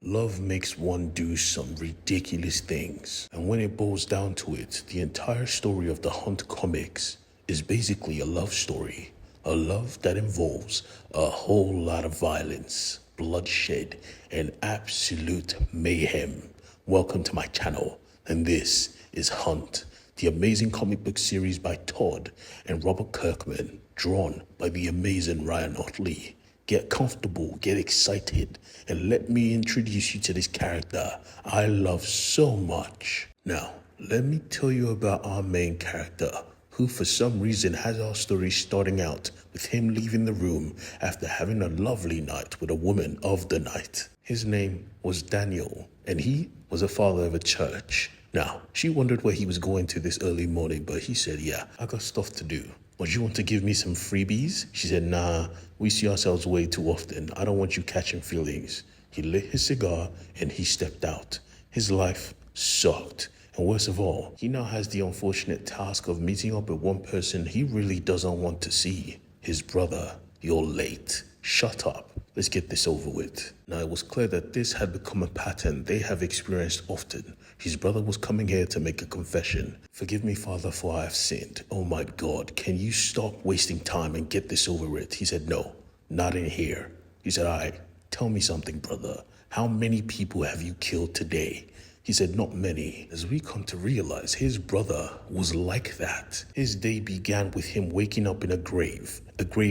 Love makes one do some ridiculous things. And when it boils down to it, the entire story of the Hunt comics is basically a love story. A love that involves a whole lot of violence, bloodshed, and absolute mayhem. Welcome to my channel, and this is Hunt, the amazing comic book series by Todd and Robert Kirkman, drawn by the amazing Ryan Otley. Get comfortable, get excited, and let me introduce you to this character I love so much. Now, let me tell you about our main character, who for some reason has our story starting out with him leaving the room after having a lovely night with a woman of the night. His name was Daniel, and he was a father of a church. Now, she wondered where he was going to this early morning, but he said, yeah, I got stuff to do. Would you want to give me some freebies? She said, nah, we see ourselves way too often. I don't want you catching feelings. He lit his cigar and he stepped out. His life sucked. And worst of all, he now has the unfortunate task of meeting up with one person he really doesn't want to see. His brother. You're late. Shut up. Let's get this over with. Now, it was clear that this had become a pattern they have experienced often. His brother was coming here to make a confession. Forgive me, Father, for I have sinned. Oh my God, can you stop wasting time and get this over with? He said, no, not in here. He said, all right, tell me something, brother. How many people have you killed today? He said, not many. As we come to realize, his brother was like that. His day began with him waking up in a grave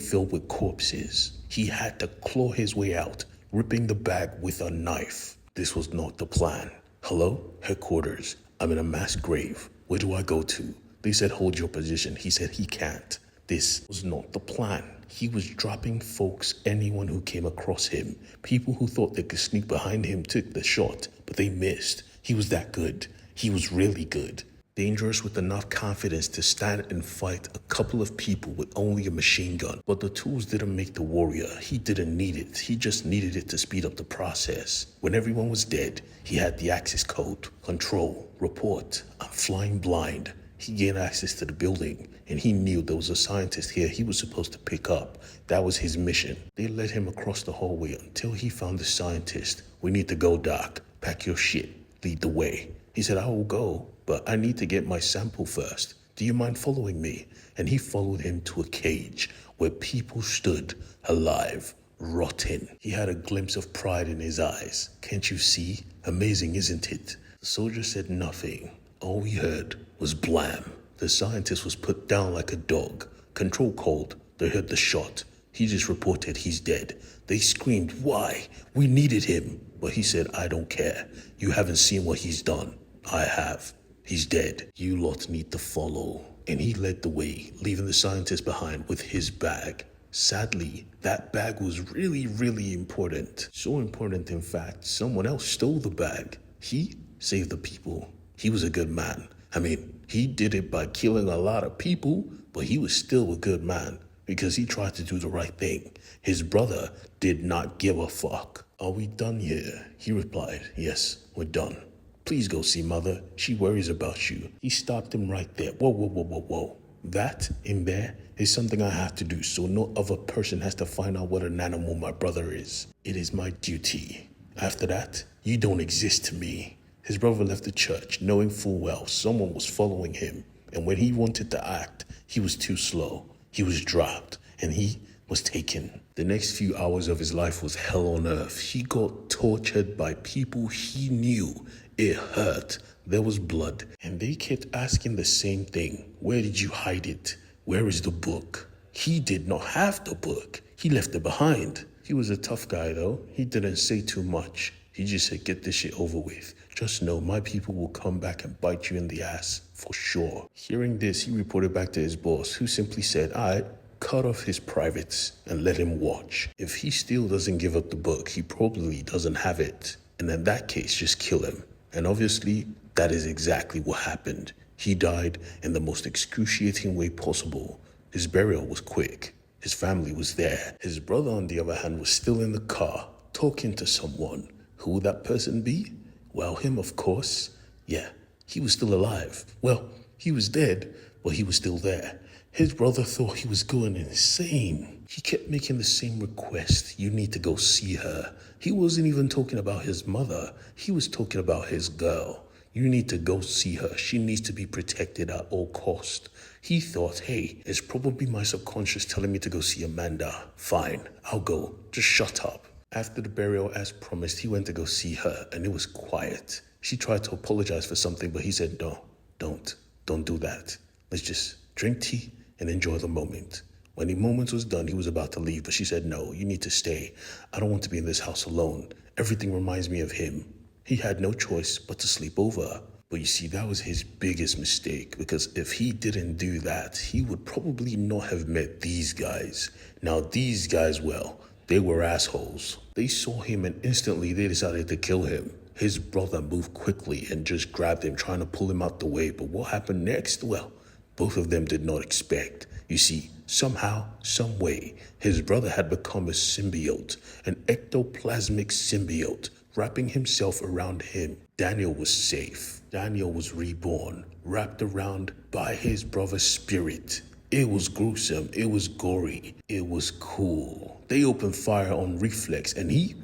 filled with corpses. He had to claw his way out, ripping the bag with a knife. This was not the plan. Hello? Headquarters. I'm in a mass grave. Where do I go to? They said, hold your position. He said he can't. This was not the plan. He was dropping folks, anyone who came across him. People who thought they could sneak behind him took the shot, but they missed. He was that good. He was really good. Dangerous with enough confidence to stand and fight a couple of people with only a machine gun. But the tools didn't make the warrior. He didn't need it. He just needed it to speed up the process. When everyone was dead, he had the access code. Control, report, I'm flying blind. He gained access to the building, and he knew there was a scientist here he was supposed to pick up. That was his mission. They led him across the hallway until he found the scientist. We need to go, Doc. Pack your shit. Lead the way. He said, I will go, but I need to get my sample first. Do you mind following me? And he followed him to a cage where people stood alive, rotten. He had a glimpse of pride in his eyes. Can't you see? Amazing, isn't it? The soldier said nothing. All we heard was blam. The scientist was put down like a dog. Control called. They heard the shot. He just reported he's dead. They screamed, why? We needed him. But he said, I don't care. You haven't seen what he's done. I have. He's dead. You lot need to follow. And he led the way, leaving the scientist behind with his bag. Sadly, that bag was really important. So important, in fact, someone else stole the bag. He saved the people. He was a good man. I mean, he did it by killing a lot of people, but he was still a good man because he tried to do the right thing. His brother did not give a fuck. Are we done here? He replied, yes, we're done. Please go see Mother. She worries about you. He stopped him right there. Whoa. That in there is something I have to do so no other person has to find out what an animal my brother is. It is my duty. After that, you don't exist to me. His brother left the church, knowing full well someone was following him. And when he wanted to act, he was too slow. He was dropped, and he was taken. The next few hours of his life was hell on earth. He got tortured by people he knew. It hurt. There was blood. And they kept asking the same thing. Where did you hide it? Where is the book? He did not have the book. He left it behind. He was a tough guy though. He didn't say too much. He just said, get this shit over with. Just know my people will come back and bite you in the ass, for sure. Hearing this, he reported back to his boss, who simply said, all right, cut off his privates and let him watch. If he still doesn't give up the book, he probably doesn't have it. And in that case, just kill him. And obviously, that is exactly what happened. He died in the most excruciating way possible. His burial was quick. His family was there. His brother, on the other hand, was still in the car, talking to someone. Who would that person be? Well, him, of course. Yeah, he was still alive. Well, he was dead, but he was still there. His brother thought he was going insane. He kept making the same request. You need to go see her. He wasn't even talking about his mother. He was talking about his girl. You need to go see her. She needs to be protected at all cost. He thought, hey, it's probably my subconscious telling me to go see Amanda. Fine, I'll go. Just shut up. After the burial, as promised, he went to go see her, and it was quiet. She tried to apologize for something, but he said, no, don't do that. Let's just drink tea and enjoy the moment. When the moment was done, he was about to leave, but she said, no, you need to stay. I don't want to be in this house alone. Everything reminds me of him. He had no choice but to sleep over. But you see, that was his biggest mistake, because if he didn't do that, he would probably not have met these guys. Now, these guys, well, they were assholes. They saw him and instantly they decided to kill him. His brother moved quickly and just grabbed him, trying to pull him out the way. But what happened next? Well, both of them did not expect. You see, somehow, some way, his brother had become a symbiote, an ectoplasmic symbiote, wrapping himself around him. Daniel was safe. Daniel was reborn, wrapped around by his brother's spirit. It was gruesome, it was gory, it was cool. They opened fire on reflex and he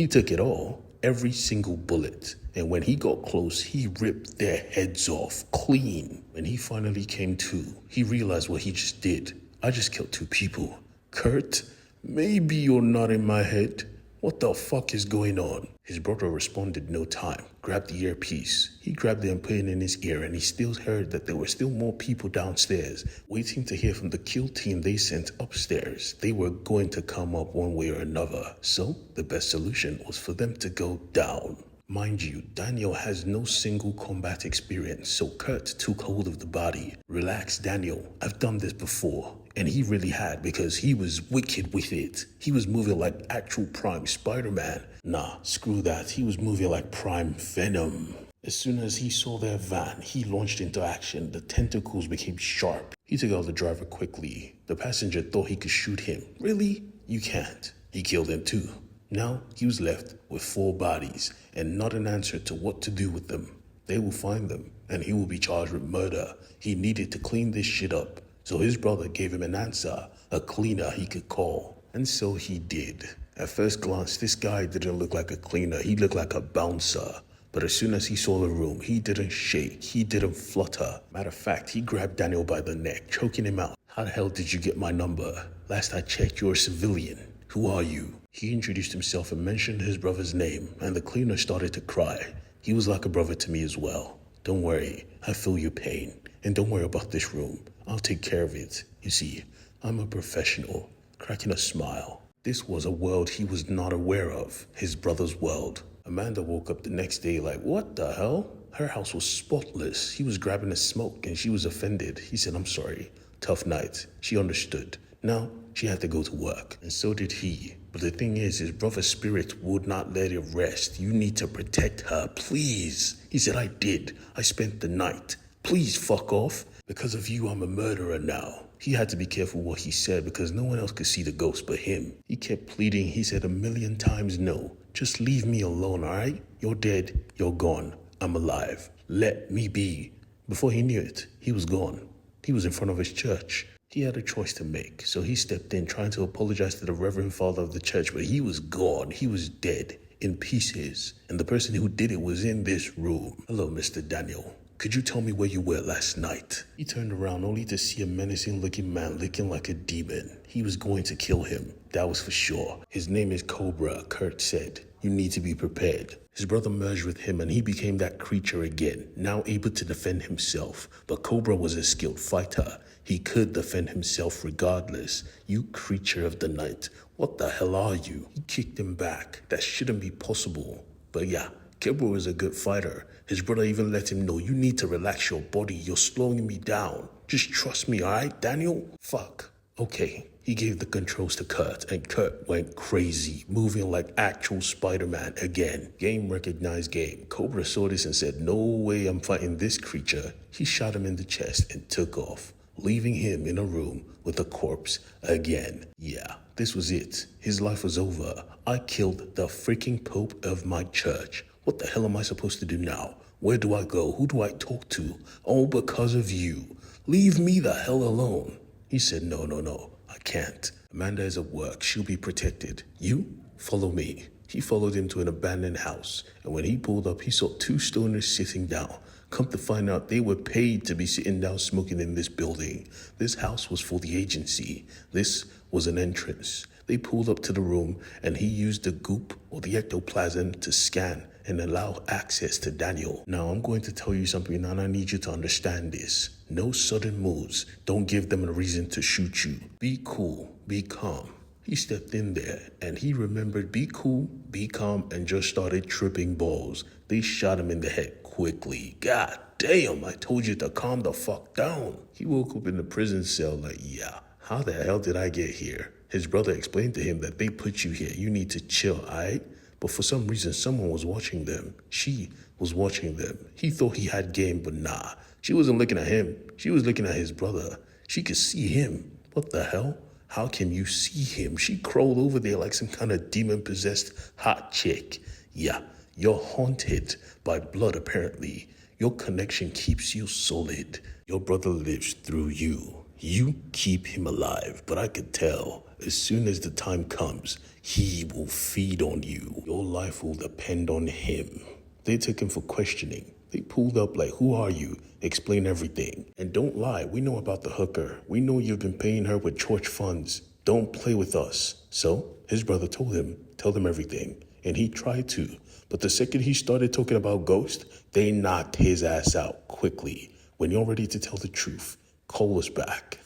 took it all. Every single bullet. And when he got close, he ripped their heads off clean. When he finally came to, he realized what he just did. I just killed 2 people. Kurt, maybe you're not in my head. What the fuck is going on? His brother responded no time, grabbed the earpiece. He grabbed it and put it in his ear, and he still heard that there were still more people downstairs, waiting to hear from the kill team they sent upstairs. They were going to come up one way or another, so the best solution was for them to go down. Mind you, Daniel has no single combat experience, so Kurt took hold of the body. Relax, Daniel, I've done this before. And he really had, because he was wicked with it. He was moving like actual prime Spider-Man. Nah, screw that. He was moving like prime Venom. As soon as he saw their van, he launched into action. The tentacles became sharp. He took out the driver quickly. The passenger thought he could shoot him. Really? You can't. He killed him too. Now he was left with 4 bodies and not an answer to what to do with them. They will find them and he will be charged with murder. He needed to clean this shit up. So his brother gave him an answer, a cleaner he could call. And so he did. At first glance, this guy didn't look like a cleaner. He looked like a bouncer. But as soon as he saw the room, he didn't shake. He didn't flutter. Matter of fact, he grabbed Daniel by the neck, choking him out. How the hell did you get my number? Last I checked, you're a civilian. Who are you? He introduced himself and mentioned his brother's name, and the cleaner started to cry. He was like a brother to me as well. Don't worry, I feel your pain. And don't worry about this room. I'll take care of it. You see, I'm a professional. Cracking a smile. This was a world he was not aware of. His brother's world. Amanda woke up the next day like, what the hell? Her house was spotless. He was grabbing a smoke and she was offended. He said, I'm sorry. Tough night. She understood. Now, she had to go to work. And so did he. But the thing is, his brother's spirit would not let it rest. You need to protect her, please. He said, I did. I spent the night. Please fuck off. Because of you, I'm a murderer now. He had to be careful what he said because no one else could see the ghost but him. He kept pleading. He said 1,000,000 times no. Just leave me alone, all right? You're dead. You're gone. I'm alive. Let me be. Before he knew it, he was gone. He was in front of his church. He had a choice to make, so he stepped in trying to apologize to the Reverend Father of the church, but he was gone. He was dead, in pieces. And the person who did it was in this room. Hello, Mr. Daniel. Could you tell me where you were last night? He turned around only to see a menacing-looking man looking like a demon. He was going to kill him. That was for sure. His name is Cobra, Kurt said. You need to be prepared. His brother merged with him and he became that creature again, now able to defend himself. But Cobra was a skilled fighter. He could defend himself regardless. You creature of the night, what the hell are you? He kicked him back. That shouldn't be possible. But yeah, Cobra is a good fighter. His brother even let him know, you need to relax your body. You're slowing me down. Just trust me, alright, Daniel? Fuck. Okay. He gave the controls to Kurt, and Kurt went crazy, moving like actual Spider-Man again. Game recognized game. Cobra saw this and said, no way I'm fighting this creature. He shot him in the chest and took off, leaving him in a room with a corpse again. Yeah, this was it. His life was over. I killed the freaking Pope of my church. What the hell am I supposed to do now? Where do I go? Who do I talk to? All because of you. Leave me the hell alone. He said, no, I can't. Amanda is at work. She'll be protected. You? Follow me. He followed him to an abandoned house, and when he pulled up, he saw two stoners sitting down. Come to find out, they were paid to be sitting down smoking in this building. This house was for the agency. This was an entrance. They pulled up to the room, and he used the goop or the ectoplasm to scan and allow access to Daniel. Now, I'm going to tell you something, and I need you to understand this. No sudden moves. Don't give them a reason to shoot you. Be cool. Be calm. He stepped in there, and he remembered be cool, be calm, and just started tripping balls. They shot him in the head quickly. God damn, I told you to calm the fuck down. He woke up in the prison cell like, yeah, how the hell did I get here? His brother explained to him that they put you here. You need to chill, alright? But for some reason, someone was watching them. She was watching them. He thought he had game, but nah. She wasn't looking at him. She was looking at his brother. She could see him. What the hell? How can you see him? She crawled over there like some kind of demon-possessed hot chick. Yeah, you're haunted by blood, apparently. Your connection keeps you solid. Your brother lives through you. You keep him alive, but I could tell, as soon as the time comes, he will feed on you. Your life will depend on him. They took him for questioning. They pulled up like, who are you? Explain everything. And don't lie, we know about the hooker. We know you've been paying her with church funds. Don't play with us. So, his brother told him, tell them everything. And he tried to. But the second he started talking about Ghost, they knocked his ass out quickly. When you're ready to tell the truth, call us back.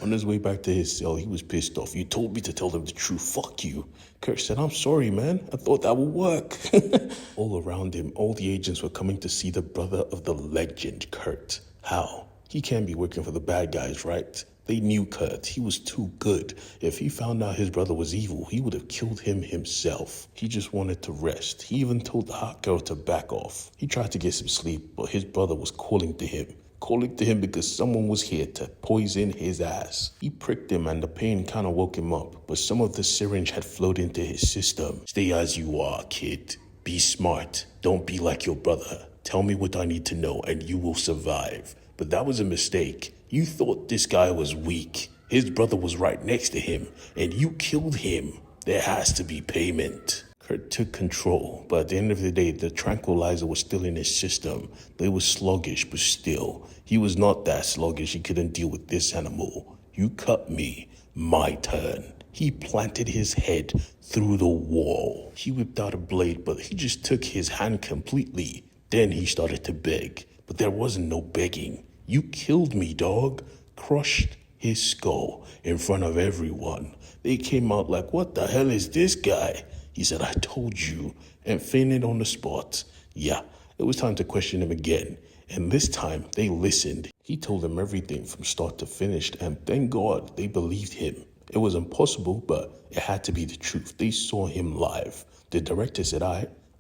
On his way back to his cell, he was pissed off. You told me to tell them the truth. Fuck you. Kurt said, I'm sorry, man. I thought that would work. All around him, all the agents were coming to see the brother of the legend, Kurt. How? He can't be working for the bad guys, right? They knew Kurt. He was too good. If he found out his brother was evil, he would have killed him himself. He just wanted to rest. He even told the hot girl to back off. He tried to get some sleep, but his brother was calling to him because someone was here to poison his ass. He pricked him and the pain kind of woke him up, but some of the syringe had flowed into his system. Stay as you are, kid. Be smart. Don't be like your brother. Tell me what I need to know and you will survive. But that was a mistake. You thought this guy was weak. His brother was right next to him and you killed him. There has to be payment. Kurt took control, but at the end of the day, the tranquilizer was still in his system. They were sluggish, but still, he was not that sluggish. He couldn't deal with this animal. You cut me. My turn. He planted his head through the wall. He whipped out a blade, but he just took his hand completely. Then he started to beg, but there wasn't no begging. You killed me, dog. Crushed his skull in front of everyone. They came out like, what the hell is this guy? He said, I told you, and fainted on the spot. Yeah, it was time to question him again. And this time, they listened. He told them everything from start to finish, and thank God they believed him. It was impossible, but it had to be the truth. They saw him live. The director said,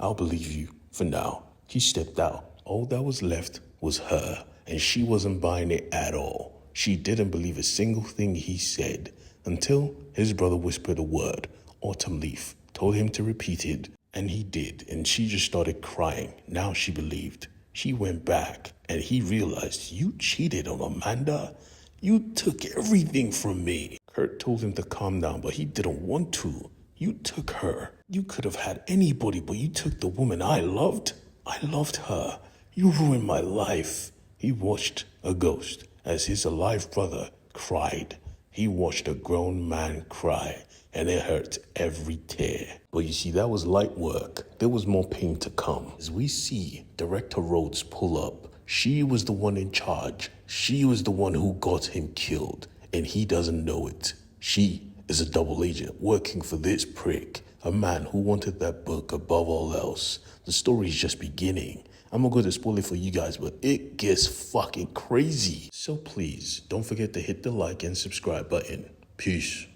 I'll believe you for now. He stepped out. All that was left was her, and she wasn't buying it at all. She didn't believe a single thing he said until his brother whispered a word, autumn leaf. Told him to repeat it, and he did, and she just started crying. Now she believed. She went back, and he realized, you cheated on Amanda? You took everything from me. Kurt told him to calm down, but he didn't want to. You took her. You could have had anybody, but you took the woman I loved. I loved her. You ruined my life. He watched a ghost as his alive brother cried. He watched a grown man cry. And it hurt every tear. But you see, that was light work. There was more pain to come. As we see Director Rhodes pull up, she was the one in charge. She was the one who got him killed. And he doesn't know it. She is a double agent working for this prick. A man who wanted that book above all else. The story is just beginning. I'm not going to spoil it for you guys, but it gets fucking crazy. So please, don't forget to hit the like and subscribe button. Peace.